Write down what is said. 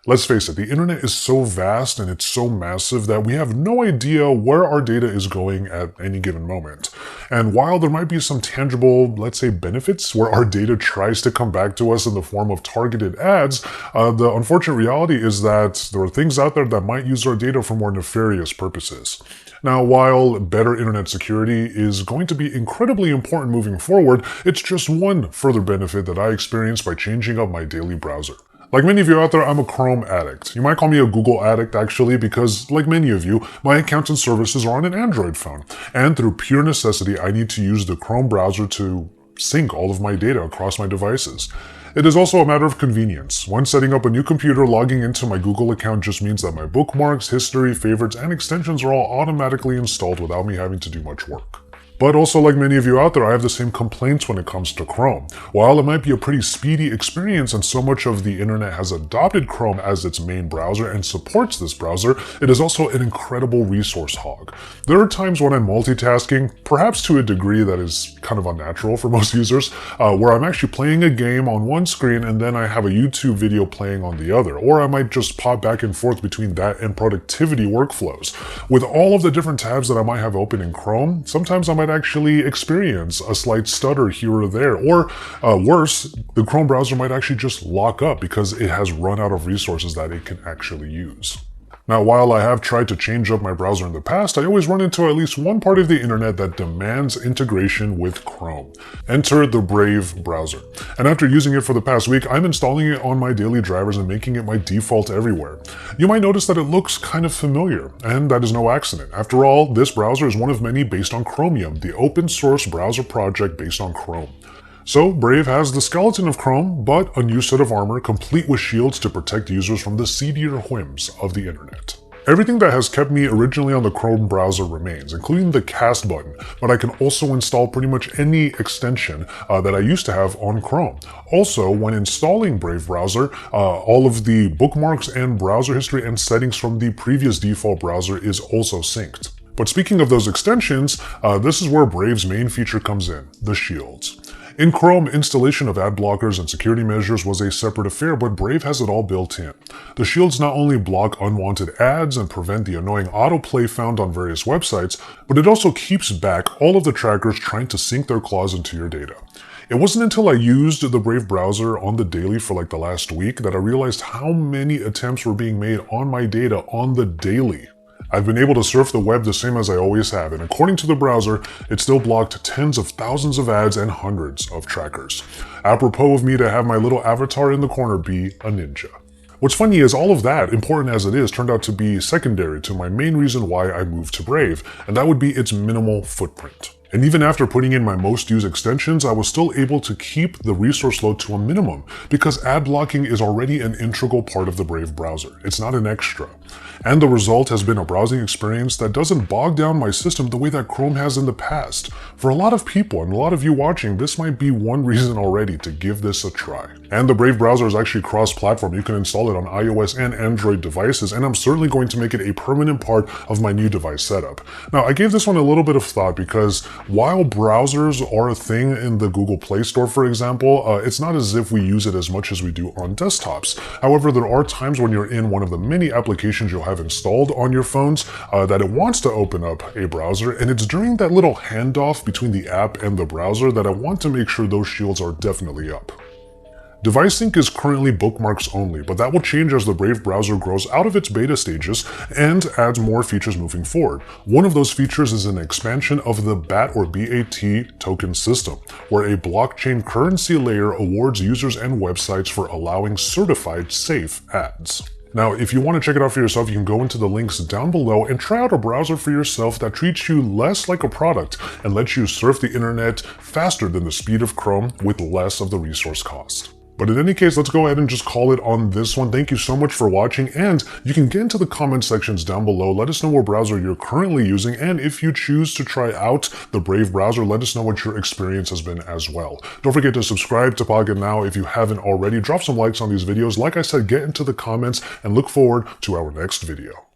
Let's face it, the internet is so vast and it's so massive that we have no idea where our data is going at any given moment. And while there might be some tangible, let's say, benefits where our data tries to come back to us in the form of targeted ads, the unfortunate reality is that there are things out there that might use our data for more nefarious purposes. Now, while better internet security is going to be incredibly important moving forward, it's just one further benefit that I experienced by changing up my daily browser. Like many of you out there, I'm a Chrome addict. You might call me a Google addict actually, because like many of you, my accounts and services are on an Android phone. And through pure necessity, I need to use the Chrome browser to sync all of my data across my devices. It is also a matter of convenience. When setting up a new computer, logging into my Google account just means that my bookmarks, history, favorites, and extensions are all automatically installed without me having to do much work. But also, like many of you out there, I have the same complaints when it comes to Chrome. While it might be a pretty speedy experience and so much of the internet has adopted Chrome as its main browser and supports this browser, it is also an incredible resource hog. There are times when I'm multitasking, perhaps to a degree that is kind of unnatural for most users, where I'm actually playing a game on one screen and then I have a YouTube video playing on the other, or I might just pop back and forth between that and productivity workflows. With all of the different tabs that I might have open in Chrome, sometimes I might actually experience a slight stutter here or there, or worse, the Chrome browser might actually just lock up because it has run out of resources that it can actually use. Now, while I have tried to change up my browser in the past, I always run into at least one part of the internet that demands integration with Chrome. Enter the Brave browser. And after using it for the past week, I'm installing it on my daily drivers and making it my default everywhere. You might notice that it looks kind of familiar, and that is no accident. After all, this browser is one of many based on Chromium, the open source browser project based on Chrome. So, Brave has the skeleton of Chrome, but a new set of armor complete with shields to protect users from the seedier whims of the internet. Everything that has kept me originally on the Chrome browser remains, including the cast button, but I can also install pretty much any extension that I used to have on Chrome. Also, when installing Brave browser, all of the bookmarks and browser history and settings from the previous default browser is also synced. But speaking of those extensions, this is where Brave's main feature comes in, the shields. In Chrome, installation of ad blockers and security measures was a separate affair, but Brave has it all built in. The shields not only block unwanted ads and prevent the annoying autoplay found on various websites, but it also keeps back all of the trackers trying to sink their claws into your data. It wasn't until I used the Brave browser on the daily for like the last week that I realized how many attempts were being made on my data on the daily. I've been able to surf the web the same as I always have, and according to the browser, it still blocked tens of thousands of ads and hundreds of trackers. Apropos of me to have my little avatar in the corner be a ninja. What's funny is all of that, important as it is, turned out to be secondary to my main reason why I moved to Brave, and that would be its minimal footprint. And even after putting in my most used extensions, I was still able to keep the resource load to a minimum because ad blocking is already an integral part of the Brave browser. It's not an extra. And the result has been a browsing experience that doesn't bog down my system the way that Chrome has in the past. For a lot of people and a lot of you watching, this might be one reason already to give this a try. And the Brave browser is actually cross-platform. You can install it on iOS and Android devices, and I'm certainly going to make it a permanent part of my new device setup. Now, I gave this one a little bit of thought because while browsers are a thing in the Google Play Store, for example, it's not as if we use it as much as we do on desktops. However, there are times when you're in one of the many applications you'll have installed on your phones that it wants to open up a browser, and it's during that little handoff between the app and the browser that I want to make sure those shields are definitely up. Device sync is currently bookmarks only, but that will change as the Brave browser grows out of its beta stages and adds more features moving forward. One of those features is an expansion of the BAT or BAT token system, where a blockchain currency layer awards users and websites for allowing certified safe ads. Now, if you want to check it out for yourself, you can go into the links down below and try out a browser for yourself that treats you less like a product and lets you surf the internet faster than the speed of Chrome with less of the resource cost. But in any case, let's go ahead and just call it on this one. Thank you so much for watching, and you can get into the comment sections down below. Let us know what browser you're currently using, and if you choose to try out the Brave browser, let us know what your experience has been as well. Don't forget to subscribe to Pocket Now if you haven't already. Drop some likes on these videos. Like I said, get into the comments and look forward to our next video.